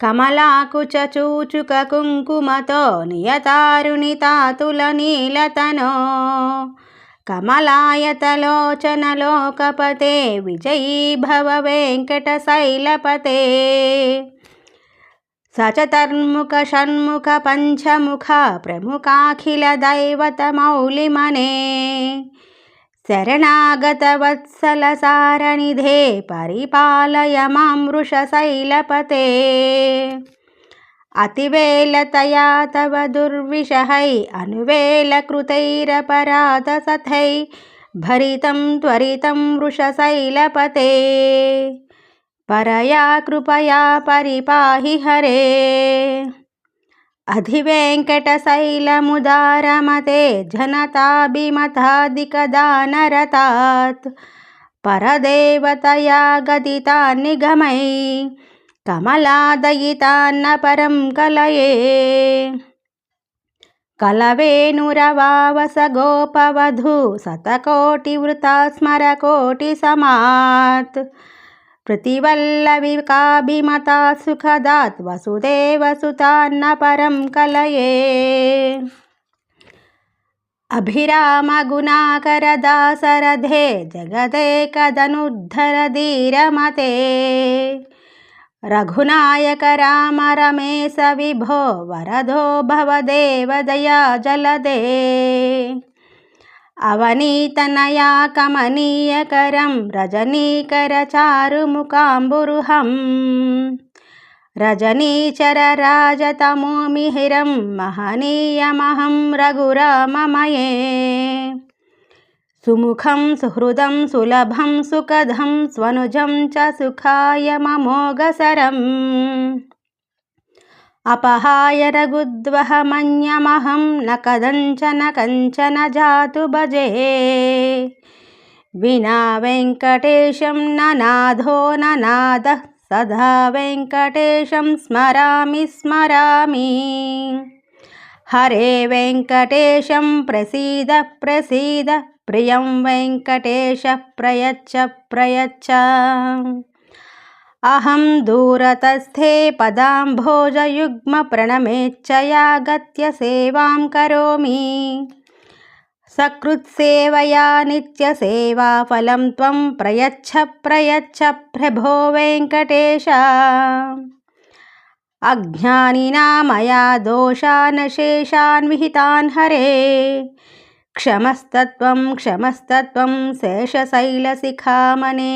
కమలాకుచూచుక కుంకుమతో నియతారుణితాతుల నీలతనో కమలాయతలోచనలోకపతే విజయీ భవ వెంకటశైలపతే సచతర్ముఖ షణ్ముఖ పంచముఖ ప్రముఖాఖిల దైవత మౌలిమనే శరణాగత వత్సల సారనిధే పరిపాలయ మాం వృషశైలపతే అతివేలతయా తవ దుర్విషహై అనువేలకృతైరపరాధసథై భరితం త్వరితం వృషశైలపతే పరయా కృపయా పరిపాహి హరే అధివేంకటశైలముదారమతే జనతాభిమతాదికదానరతాత్ పరదేవతయా గదితాన్నిగమై కమలాదయితాన్న పరం కలయే కలవేణురవావస గోపవధూ శతకోటివృతా స్మరకోటి సమాత్ ప్రతివల్లవికాభిమతా సుఖదాత్ వసుదేవసుతాన్న పరం కలయే అభిరామ గుణాకర దాసరథే జగదేకదనుద్ధర ధీరమతే రఘునాయక రామ రమేశ విభో వరదో భవదేవ దయా జలదే అవనీతనయా కమనీయకరం రజనీకర చారుముకాంబురుహం రజనీచర రాజతమోమిహిరం మహనీయమహం రఘురామమయే సుముఖం సుహృదం సులభం సుఖదం స్వనుజం చ సుఖాయ మమోఘసరం అపహాయ రఘుద్వహమన్యమహం న కదంచన కంచన జాతు భజే వినా వెంకటేశం ననాథో ననాదః సదా వెంకటేశం స్మరామి స్మరామి హరే వెంకటేశం ప్రసీద ప్రసీద ప్రియం వెంకటేశ ప్రయచ్చ ప్రయచ్చ అహం దూరతస్థే పదాంభోజయుగ్మ ప్రణమేచ్చయాగత్య సేవాం కరోమి సకృత్సేవయా నిత్యసేవాఫలం త్వం ప్రయచ్చ ప్రయచ్చ ప్రభో వెంకటేశ అజ్ఞానినా మయా దోషాన్ శేషాన్ విహితాన్ హరే క్షమస్తత్వం క్షమస్తత్వం శేషశైలశిఖామణే